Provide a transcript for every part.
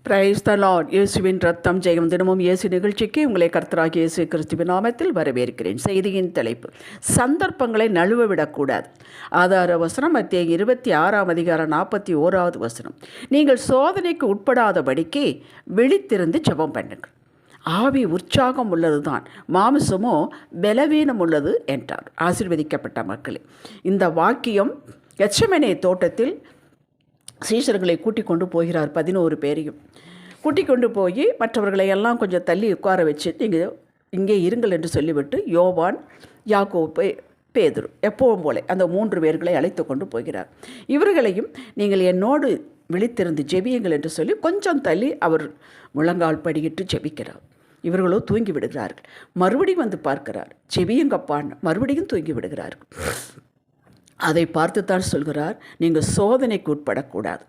Praise the Lord. இயேசுவின் ரத்தம் ஜெயம். தினமும் இயேசு நிகழ்ச்சிக்கு உங்களை கர்த்தராகிய இயேசு கிறிஸ்துவின் நாமத்தில் வரவேற்கிறேன். செய்தியின் தலைப்பு, சந்தர்ப்பங்களை நழுவ விடக்கூடாது. ஆதார வசனம் மத்தேயு 26 வசனம். நீங்கள் சோதனைக்கு உட்படாதபடிக்கு விழித்திருந்து ஜெபம் பண்ணுங்கள். ஆவி உற்சாகம் உள்ளது தான், மாமிசமோ பலவீனம் உள்ளது என்றார். ஆசீர்வதிக்கப்பட்ட மக்களே, இந்த வாக்கியம் கெத்செமனே தோட்டத்தில் சீஷர்களை கூட்டிக் கொண்டு போகிறார். 11 பேரையும் கூட்டிக் கொண்டு போய் மற்றவர்களை எல்லாம் கொஞ்சம் தள்ளி உட்கார வச்சு நீங்கள் இங்கே இருங்கள் என்று சொல்லிவிட்டு யோவான், யாக்கோபு, பேதுரு எப்பவும் போல அந்த 3 பேர்களை அழைத்து கொண்டு போகிறார். இவர்களையும் நீங்கள் என்னோடு விழித்திருந்து ஜெபியுங்கள் என்று சொல்லி கொஞ்சம் தள்ளி அவர் முழங்கால் படியிட்டு ஜெபிக்கிறார். இவர்களோ தூங்கி விடுகிறார்கள். மறுபடியும் வந்து பார்க்கிறார், ஜெபியுங்கப்பான்னு. மறுபடியும் தூங்கி விடுகிறார்கள். அதை பார்த்துத்தான் சொல்கிறார், நீங்கள் சோதனைக்கு உட்படக்கூடாது.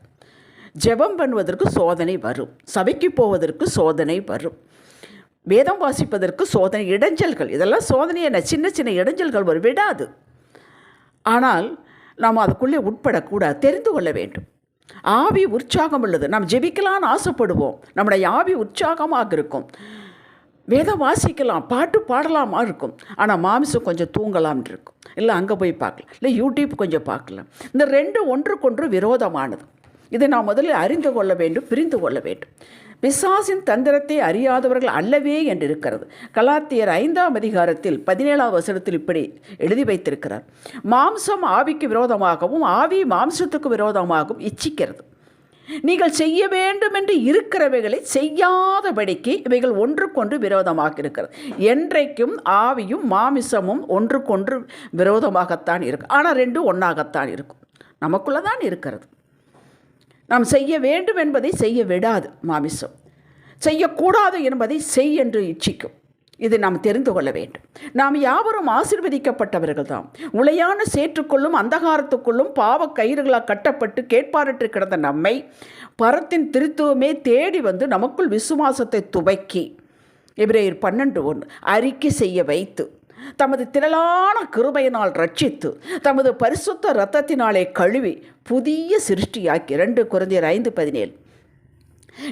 ஜெபம் பண்ணுவதற்கு சோதனை வரும், சபைக்கு போவதற்கு சோதனை வரும், வேதம் வாசிப்பதற்கு சோதனை, இடைஞ்சல்கள், இதெல்லாம் சோதனை என்ன, சின்ன சின்ன இடைஞ்சல்கள் வரும், விடாது. ஆனால் நாம் அதுக்குள்ளே உட்படக்கூடாது, தெரிந்து கொள்ள வேண்டும். ஆவி உற்சாகம் உள்ளது, நாம் ஜெபிக்கலான்னு ஆசைப்படுவோம், நம்முடைய ஆவி உற்சாகமாக இருக்கும், வேதம் வாசிக்கலாம், பாட்டு பாடலாமா இருக்கும். ஆனால் மாமிசம் கொஞ்சம் தூங்கலாம்னு இருக்கும், இல்லை அங்கே போய் பார்க்கலாம், இல்லை யூடியூப் கொஞ்சம் பார்க்கலாம். இந்த ரெண்டு ஒன்றுக்கொன்று விரோதமானது. இதை நாம் முதலில் அறிந்து கொள்ள வேண்டும், பிரிந்து கொள்ள வேண்டும். பிசாசின் தந்திரத்தை அறியாதவர்கள் அல்லவே என்று இருக்கிறது. கலாத்தியர் 5 17 இப்படி எழுதி வைத்திருக்கிறார், மாம்சம் ஆவிக்கு விரோதமாகவும் ஆவி மாம்சத்துக்கு விரோதமாகவும் இச்சிக்கிறது. நீங்கள் செய்ய வேண்டும் என்று இருக்கிறவைகளை செய்யாதபடிக்கு இவைகள் ஒன்றுக்கொன்று விரோதமாக இருக்கிறது. என்றைக்கும் ஆவியும் மாமிசமும் ஒன்றுக்கொன்று விரோதமாகத்தான் இருக்கும். ஆனால் ரெண்டும் ஒன்றாகத்தான் இருக்கும், நமக்குள்ளே தான் இருக்கிறது. நாம் செய்ய வேண்டும் என்பதை செய்ய விடாது மாமிசம், செய்யக்கூடாது என்பதை செய் என்று இச்சிக்கும். இது நாம் தெரிந்து கொள்ள வேண்டும். நாம் யாவரும் ஆசீர்வதிக்கப்பட்டவர்கள் தான். உளையான சேற்றுக்குள்ளும் அந்தகாரத்துக்குள்ளும் பாவ கயிறுகளாக கட்டப்பட்டு கேட்பாரற்று கிடந்த நம்மை பரத்தின் திருத்துவமே தேடி வந்து நமக்குள் விசுவாசத்தை துவக்கி எபிரேயர் 12:1 அறிக்கை செய்ய வைத்து தமது திரளான கிருபையினால் ரட்சித்து தமது பரிசுத்த இரத்தத்தினாலே கழுவி புதிய சிருஷ்டியாக்கி 2 கொரிந்தியர் 5:17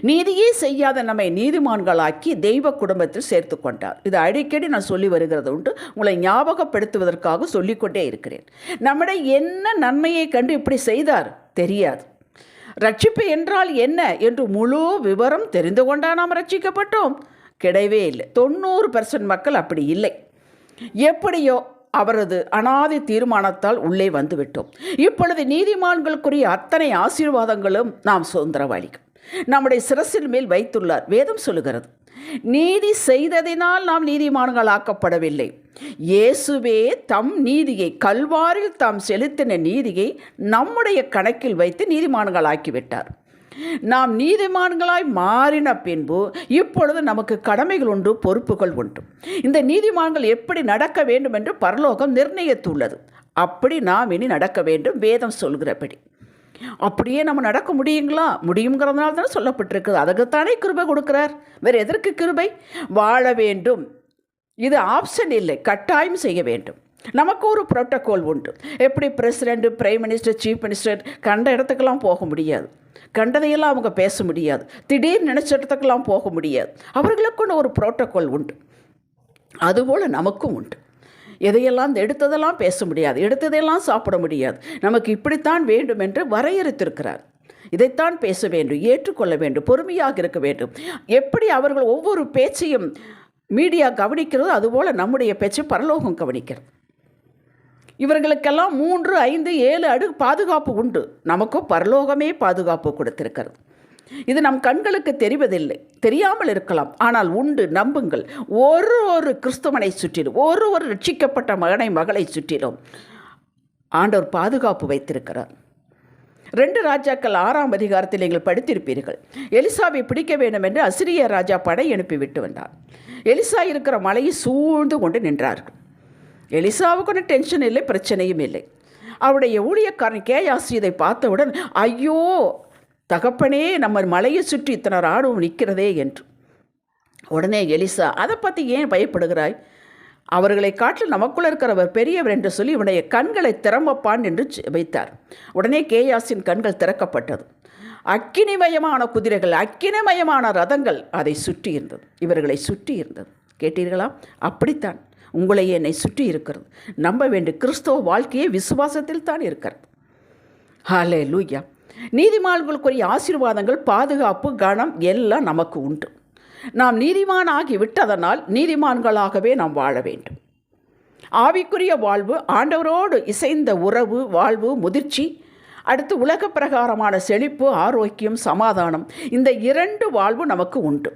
நீதியே செய்யாத நம்மை நீதிமான்களாக்கி தெய்வ குடும்பத்தில் சேர்த்து கொண்டார். இது அடிக்கடி நான் சொல்லி வருகிறது உண்டு, உங்களை ஞாபகப்படுத்துவதற்காக சொல்லிக்கொண்டே இருக்கிறேன். நம்மிடம் என்ன நன்மையை கண்டு இப்படி செய்தார் தெரியாது. ரட்சிப்பு என்றால் என்ன என்று முழு விவரம் தெரிந்து கொண்டா நாம் ரட்சிக்கப்பட்டோம்? கிடையவே இல்லை. 90% மக்கள் அப்படி இல்லை. எப்படியோ அவரது அனாதி தீர்மானத்தால் உள்ளே வந்துவிட்டோம். இப்பொழுது நீதிமான்களுக்குரிய அத்தனை ஆசீர்வாதங்களும் நாம் சுதந்திரவாளிகள் நம்முடைய சிரசின் மேல் வைத்துள்ளார். வேதம் சொல்லுகிறது, நீதி செய்ததினால் நாம் நீதிமான்கள் ஆக்கப்படவில்லை. இயேசுவே தம் நீதியை, கல்வாரில் தாம் செலுத்தின நீதியை நம்முடைய கணக்கில் வைத்து நீதிமான்கள் ஆக்கிவிட்டார். நாம் நீதிமான்களாய் மாறின பின்பு இப்பொழுது நமக்கு கடமைகள் உண்டு, பொறுப்புகள் உண்டு. இந்த நீதிமான்கள் எப்படி நடக்க வேண்டும் என்று பரலோகம் நிர்ணயித்துள்ளது. அப்படி நாம் இனி நடக்க வேண்டும், வேதம் சொல்கிறபடி. அப்படியே நம்ம நடக்க முடியுங்களா? முடியுங்கிறதுனால தானே சொல்லப்பட்டிருக்குது. அதுக்குத்தானே கிருபை கொடுக்குறார். வேறு எதற்கு கிருபை? வாழ வேண்டும், இது ஆப்ஷன் இல்லை, கட்டாயம் செய்ய வேண்டும். நமக்கு ஒரு புரோட்டோகால் உண்டு. எப்படி president, prime minister, chief minister கண்ட இடத்துக்கெல்லாம் போக முடியாது, கண்டதையெல்லாம் அவங்க பேச முடியாது, திடீர்னு நினச்ச இடத்துக்கெல்லாம் போக முடியாது. அவர்களுக்கு ஒரு புரோட்டோகால் உண்டு. அதுபோல் நமக்கும் உண்டு. எதையெல்லாம் எடுத்ததெல்லாம் பேச முடியாது, எடுத்ததையெல்லாம் சாப்பிட முடியாது. நமக்கு இப்படித்தான் வேண்டும் என்று வரையறுத்திருக்கிறார். இதைத்தான் பேச வேண்டும், ஏற்றுக்கொள்ள வேண்டும், பொறுமையாக இருக்க வேண்டும். எப்படி அவர்கள் ஒவ்வொரு பேச்சையும் மீடியா கவனிக்கிறதோ அதுபோல் நம்முடைய பேச்சை பரலோகம் கவனிக்கிறது. இவர்களுக்கெல்லாம் 3, 5, 7 அடுக்கு பாதுகாப்பு உண்டு. நமக்கும் பரலோகமே பாதுகாப்பு கொடுத்திருக்கிறது. இது நம் கண்களுக்கு தெரிவதில்லை, தெரியாமல் இருக்கலாம், ஆனால் உண்டு, நம்புங்கள். ஒரு கிறிஸ்தவனை சுற்றிலும், ஒரு ரட்சிக்கப்பட்ட மகனை, மகளை சுற்றிலும் ஆண்டவர் பாதுகாப்பு வைத்திருக்கிறார். 2 ராஜாக்கள் 6 நீங்கள் படித்திருப்பீர்கள். எலிசாவை பிடிக்க வேண்டும் என்று அசிரிய ராஜா படை அனுப்பி விட்டு வந்தார். எலிசா இருக்கிற மலையை சூழ்ந்து கொண்டு நின்றார்கள். எலிசாவுக்கு ஒன்றும் டென்ஷன் இல்லை, பிரச்சனையும் இல்லை. அவருடைய ஊழியக்காரன் கேயாசி இதை பார்த்தவுடன், ஐயோ தகப்பனே, நம்ம மலையை சுற்றி இத்தனை ராணுவம் நிற்கிறதே என்று. உடனே எலிசா, அதை பற்றி ஏன் பயப்படுகிறாய்? அவர்களை காட்டில் நமக்குள்ள இருக்கிறவர் பெரியவர் என்று சொல்லி இவனுடைய கண்களை திறம்பப்பான் என்று வைத்தார். உடனே கேயாசின் கண்கள் திறக்கப்பட்டது. அக்கினிமயமான குதிரைகள், அக்கினிமயமான ரதங்கள் அதை சுற்றி இருந்தது, இவர்களை சுற்றி இருந்தது. கேட்டீர்களா? அப்படித்தான் உங்களை என்னை சுற்றி இருக்கிறது. நம்ப வேண்டிய கிறிஸ்தவ வாழ்க்கையே விசுவாசத்தில் தான் இருக்கிறது. ஹல்லேலூயா. நீதிமான்களுக்குரிய ஆசீர்வாதங்கள், பாதுகாப்பு, கனம் எல்லாம் நமக்கு உண்டு. நாம் நீதிமானாகி விட்டதனால் நீதிமான்களாகவே நாம் வாழ வேண்டும். ஆவிக்குரிய வாழ்வு, ஆண்டவரோடு இசைந்த உறவு, வாழ்வு, முதிர்ச்சி, அடுத்து உலக பிரகாரமான செழிப்பு, ஆரோக்கியம், சமாதானம், இந்த 2 வாழ்வு நமக்கு உண்டு.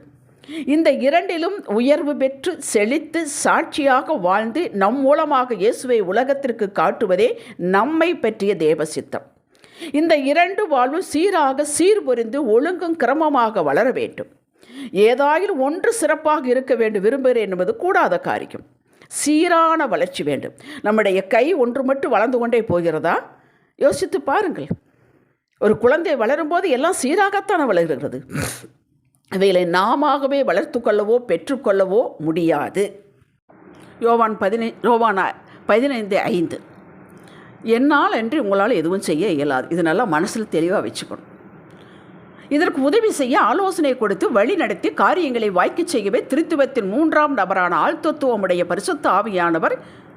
இந்த 2லும் உயர்வு பெற்று செழித்து சாட்சியாக வாழ்ந்து நம் மூலமாக இயேசுவை உலகத்திற்கு காட்டுவதே நம்மை பற்றிய தேவ சித்தம். இந்த 2 வாழ்வும் சீராக சீர்பொறிந்து ஒழுங்கும் கிரமமாக வளர வேண்டும். ஏதாயிலும் ஒன்று சிறப்பாக இருக்க வேண்டும் விரும்புகிறேன் என்பது கூடாத காரியம். சீரான வளர்ச்சி வேண்டும். நம்முடைய கை ஒன்று மட்டும் வளர்ந்து கொண்டே போகிறதா? யோசித்து பாருங்கள். ஒரு குழந்தை வளரும்போது எல்லாம் சீராகத்தான் வளர்கிறது. இவைகளை நாமவே வளர்த்து கொள்ளவோ பெற்றுக்கொள்ளவோ முடியாது. யோவான் 15:5 என்னால் என்று உங்களால் எதுவும் செய்ய இயலாது. இது நல்லா மனசில் தெளிவாக வச்சுக்கணும். இதற்கு உதவி செய்ய ஆலோசனை கொடுத்து வழி நடத்தி காரியங்களை வாய்க்கச் செய்யவே திருத்துவத்தின் 3ஆம் நபரான ஆழ்த்தத்துவமுடைய பரிசுத்த ஆவியானவர்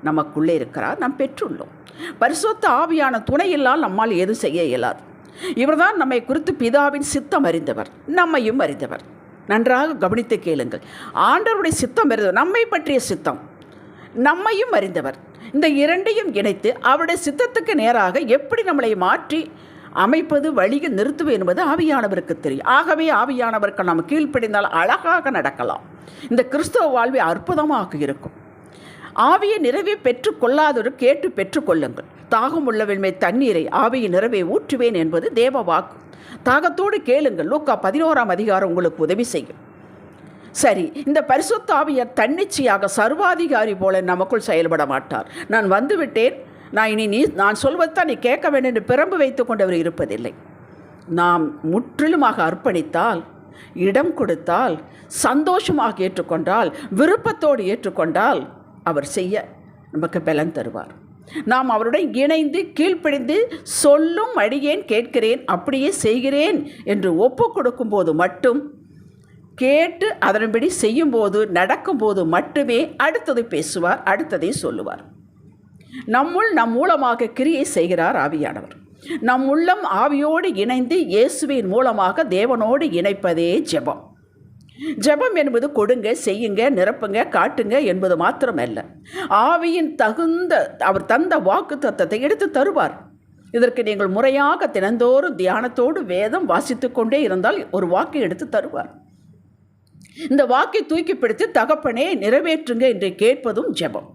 நமக்குள்ளே இருக்கிறார். நாம் பெற்றுள்ளோம். பரிசுத்த ஆவியான துணையில்லால் நம்மால் எதுவும் செய்ய இயலாது. இவர்தான் நம்மை குறித்து பிதாவின் சித்தம் அறிந்தவர், நம்மையும் அறிந்தவர். நன்றாக கவனித்து கேளுங்கள். ஆண்டவருடைய சித்தம் அறிந்தவர், நம்மை பற்றிய சித்தம், நம்மையும் அறிந்தவர். இந்த 2ஐயும் இணைத்து அவருடைய சித்தத்துக்கு நேராக எப்படி நம்மளை மாற்றி அமைப்பது, வழியில் நிறுத்துவது என்பது ஆவியானவருக்கு தெரியும். ஆகவே ஆவியானவருக்கு நாம் கீழ்ப்படிந்தால் அழகாக நடக்கலாம். இந்த கிறிஸ்தவ வாழ்வை அற்புதமாக இருக்கும். ஆவியை நிறைவே பெற்றுக்கொள்ளாதொரு கேட்டு பெற்றுக்கொள்ளுங்கள். தாகம் உள்ளவன்மை தண்ணீரை ஆவியின் நிறைவே ஊற்றுவேன் என்பது தேவ வாக்கு. தாகத்தோடு கேளுங்கள். லூக்கா 11ஆம் அதிகாரம் உங்களுக்கு உதவி செய்யும். சரி, இந்த பரிசுத்த ஆவியர் தன்னிச்சையாக சர்வாதிகாரி போல நமக்குள் செயல்பட மாட்டார். நான் வந்துவிட்டேன், நான் சொல்வதுதான் நீ கேட்க வேண்டும் என்று பிரம்பு வைத்து கொண்டவர் இருப்பதில்லை. நாம் முற்றிலுமாக அர்ப்பணித்தால், இடம் கொடுத்தால், சந்தோஷமாக ஏற்றுக்கொண்டால், விருப்பத்தோடு ஏற்றுக்கொண்டால் அவர் செய்ய நமக்கு பலன் தருவார். நாம் அவருடன் இணைந்து கீழ்ப்படிந்து சொல்லும் அடியேன் கேட்கிறேன் அப்படியே செய்கிறேன் என்று ஒப்பு கொடுக்கும்போது மட்டும், கேட்டு அதன்படி செய்யும்போது நடக்கும்போது மட்டுமே அடுத்தது பேசுவார், அடுத்ததை சொல்லுவார். நம் மூலமாக கிரியை செய்கிறார் ஆவியானவர். நம் உள்ளம் ஆவியோடு இணைந்து இயேசுவின் மூலமாக தேவனோடு இணைப்பதே ஜெபம். ஜெபம் என்பது கொடுங்க, செய்யுங்க, நிரப்புங்க, காட்டுங்க என்பது மாத்திரமல்ல. ஆவியின் அவர் தந்த வாக்கு தத்தத்தை எடுத்து தருவார். இதற்கு நீங்கள் முறையாக தினந்தோறும் தியானத்தோடு வேதம் வாசித்து கொண்டே இருந்தால் ஒரு வாக்கை எடுத்து தருவார். இந்த வாக்கை தூக்கி பிடித்து தகப்பனே நிறைவேற்றுங்க என்று கேட்பதும் ஜெபம்.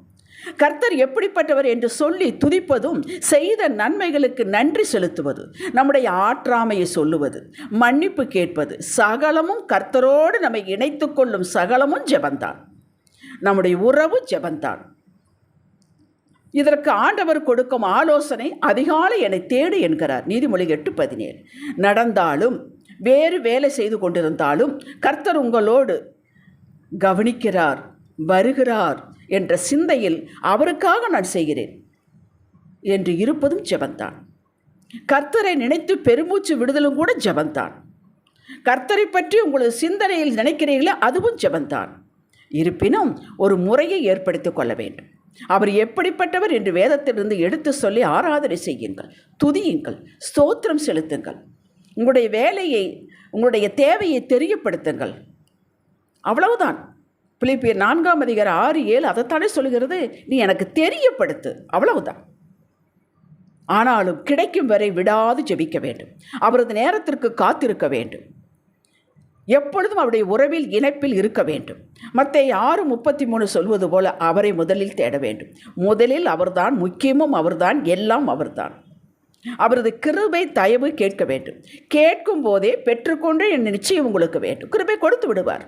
கர்த்தர் எப்படிப்பட்டவர் என்று சொல்லி துதிப்பதும், செய்த நன்மைகளுக்கு நன்றி செலுத்துவது, நம்முடைய ஆற்றாமையை சொல்லுவது, மன்னிப்பு கேட்பது, சகலமும் கர்த்தரோடு நம்மை இணைத்து கொள்ளும் சகலமும் ஜெபந்தான். நம்முடைய உறவு ஜெபந்தான். இதற்கு ஆண்டவர் கொடுக்கும் ஆலோசனை அதிகாலை என்னை தேடு என்கிறார். நீதிமொழி 8:17. நடந்தாலும் வேறு வேலை செய்து கொண்டிருந்தாலும் கர்த்தர் உங்களோடு கவனிக்கிறார், வருகிறார் என்ற சிந்தையில் அவருக்காக நான் செய்கிறேன் என்று இருப்பதும் ஜெபந்தான். கர்த்தரை நினைத்து பெருமூச்சு விடுதலும் கூட ஜெபந்தான். கர்த்தரை பற்றி உங்களது சிந்தனையில் நினைக்கிறீர்களே அதுவும் ஜெபந்தான். இருப்பினும் ஒரு முறையை ஏற்படுத்திக் கொள்ள வேண்டும். அவர் எப்படிப்பட்டவர் என்று வேதத்திலிருந்து எடுத்து சொல்லி ஆராதனை செய்யுங்கள், துதியுங்கள், ஸ்தோத்திரம் செலுத்துங்கள். உங்களுடைய வேலையை, உங்களுடைய தேவையை தெரியப்படுத்துங்கள். அவ்வளவுதான். பிலிப்பியர் 4ஆம் அதிகாரம் 6-7 அதைத்தானே சொல்கிறது. நீ எனக்கு தெரியப்படுத்து, அவ்வளவுதான். ஆனாலும் கிடைக்கும் வரை விடாது ஜெபிக்க வேண்டும். அவரது நேரத்திற்கு காத்திருக்க வேண்டும். எப்பொழுதும் அவருடைய உறவில் இணைப்பில் இருக்க வேண்டும். மத்தேயு 6:33 சொல்வது போல அவரை முதலில் தேட வேண்டும். முதலில் அவர்தான், முக்கியமும் அவர்தான், எல்லாம் அவர்தான். அவரது கிருபை தயவு கேட்க வேண்டும். கேட்கும் போதே பெற்றுக்கொண்டு என் நிச்சயம் உங்களுக்கு வேண்டும். கிருபை கொடுத்து விடுவார்.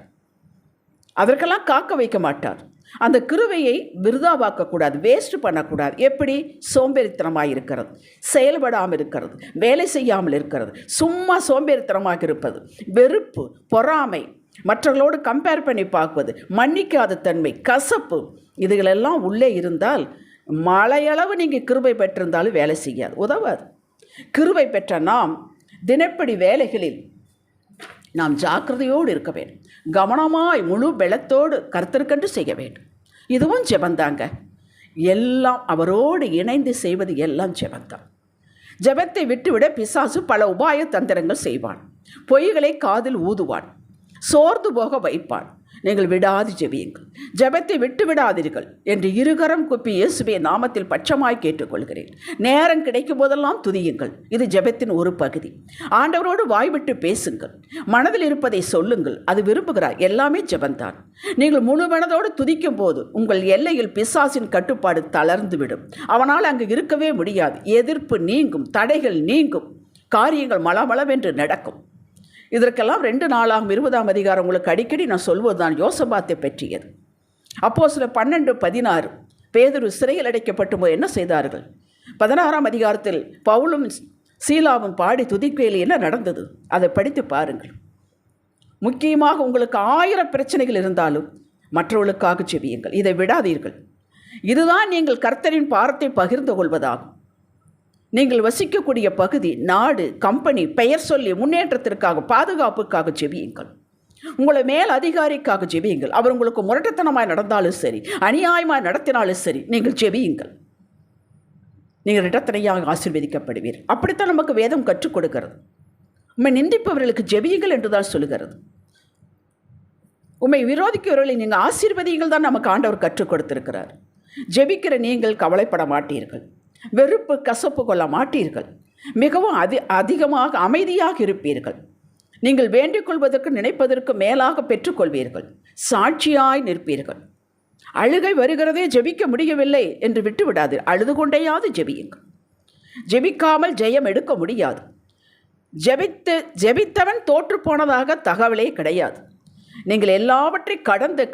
அதற்கெல்லாம் காக்க வைக்க மாட்டார். அந்த கிருபையை விருதாவாக்கக்கூடாது, வேஸ்ட் பண்ணக்கூடாது. எப்படி? சோம்பேறித்தனமாக இருக்கிறது, செயல்படாமல் இருக்கிறது, வேலை செய்யாமல் இருக்கிறது, சும்மா சோம்பேறித்தனமாக இருப்பது, வெறுப்பு, பொறாமை, மற்றவர்களோடு கம்பேர் பண்ணி பார்ப்பது, மன்னிக்காத தன்மை, கசப்பு, இதுகளெல்லாம் உள்ளே இருந்தால் மலையளவு நீங்கள் கிருபை பெற்றிருந்தாலும் வேலை செய்யாது, உதவாது. கிருபை பெற்ற நாம் தினப்படி வேலைகளில் நாம் ஜாக்கிரதையோடு இருக்க வேண்டும். கவனமாய் முழு பலத்தோடு கர்த்தருக்கென்று செய்ய வேண்டும். இதுவும் ஜெபந்தாங்க. எல்லாம் அவரோடு இணைந்து செய்வது எல்லாம் ஜெபந்தான். ஜெபத்தை விட்டுவிட பிசாசு பல உபாய தந்திரங்கள் செய்வான். பொய்களை காதில் ஊதுவான். சோர்ந்து போக வைப்பான். நீங்கள் விடாது ஜெபியுங்கள். ஜெபத்தை விட்டு விடாதீர்கள் என்று இருகரம் குப்பி இயேசுவே நாமத்தில் பட்சமாய் கேட்டுக்கொள்கிறேன். நேரம் கிடைக்கும் போதெல்லாம் துதியுங்கள். இது ஜெபத்தின் ஒரு பகுதி. ஆண்டவரோடு வாய்விட்டு பேசுங்கள். மனதில் இருப்பதை சொல்லுங்கள். அது விரும்புகிறார். எல்லாமே ஜெபந்தான். நீங்கள் முழு மனதோடு துதிக்கும் போது உங்கள் எல்லையில் பிசாசின் கட்டுப்பாடு தளர்ந்துவிடும். அவனால் அங்கு இருக்கவே முடியாது. எதிர்ப்பு நீங்கும். தடைகள் நீங்கும். காரியங்கள் மளமளவென்று நடக்கும். இதற்கெல்லாம் 2 நாளாகும் 20ஆம் அதிகாரம் உங்களுக்கு அடிக்கடி நான் சொல்வதுதான் யோசபாத்தை பற்றியது. அப்போஸ்தலர் 12:16 பேதுரு சிறையில் அடைக்கப்பட்டு போது என்ன செய்தார்கள்? 16ஆம் அதிகாரத்தில் பவுலும் சீலாவும் பாடி துதிக்கையில் என்ன நடந்தது? அதை படித்து பாருங்கள். முக்கியமாக உங்களுக்கு 1000 பிரச்சனைகள் இருந்தாலும் மற்றவர்களுக்காக ஜெபியுங்கள். இதை விடாதீர்கள். இதுதான் நீங்கள் கர்த்தரின் பாரத்தை பகிர்ந்து கொள்வதாகும். நீங்கள் வசிக்கக்கூடிய பகுதி, நாடு, கம்பெனி பெயர் சொல்லி முன்னேற்றத்திற்காக, பாதுகாப்புக்காக ஜெபியுங்கள். உங்களை மேல் அதிகாரிக்காக ஜெபியுங்கள். அவர் உங்களுக்கு முரட்டுத்தனமாய் நடந்தாலும் சரி, அநியாயமாய் நடத்தினாலும் சரி, நீங்கள் ஜெபியுங்கள். நீங்கள் இரட்டத்தனையாக ஆசீர்வதிக்கப்படுவீர்கள். அப்படித்தான் நமக்கு வேதம் கற்றுக் கொடுக்கிறது. உண்மை நிந்திப்பவர்களுக்கு ஜெபியுங்கள் என்றுதான் சொல்லுகிறது. உண்மை விரோதிக்கிறவர்களை நீங்கள் ஆசீர்வதிகள் தான் நமக்கு ஆண்டவர் கற்றுக் கொடுத்திருக்கிறார். ஜெபிக்கிற நீங்கள் கவலைப்பட மாட்டீர்கள். வெறுப்பு கசப்பு கொள்ள மாட்டீர்கள். மிகவும் அதிகமாக அமைதியாக இருப்பீர்கள். நீங்கள் வேண்டிக் கொள்வதற்கு நினைப்பதற்கு மேலாக பெற்றுக்கொள்வீர்கள். சாட்சியாய் நிற்பீர்கள். அழுகை வருகிறதே, ஜெபிக்க முடியவில்லை என்று விட்டு விடாது. அழுது கொண்டேயாவது ஜெபியுங்கள். ஜெபிக்காமல் ஜெயம் எடுக்க முடியாது. ஜெபித்தவன் தோற்று போனதாக தகவலே கிடையாது. நீங்கள் எல்லாவற்றையும்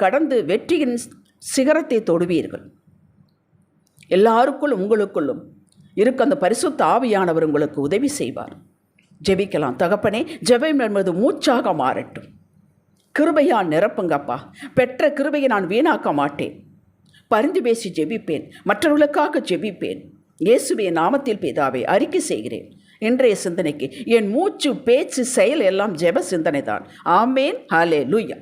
கடந்து வெற்றியின் சிகரத்தை தொடுவீர்கள். எல்லாருக்குள்ளும் உங்களுக்குள்ளும் இருக்க அந்த பரிசுத்த ஆவியானவர் உங்களுக்கு உதவி செய்வார். ஜெபிக்கலாம். தகப்பனே, ஜெபம் என்பது மூச்சாக மாறட்டும். கிருபையால் நிரப்புங்கப்பா. பெற்ற கிருபையை நான் வீணாக்க மாட்டேன். பரிந்து பேசி ஜெபிப்பேன். மற்றவர்களுக்காக ஜெபிப்பேன். இயேசுவே நாமத்தில் பிதாவே அறிக்கை செய்கிறேன். இன்றைய சிந்தனைக்கு என் மூச்சு, பேச்சு, செயல் எல்லாம் ஜெப சிந்தனை தான். ஆமேன். ஹல்லேலூயா.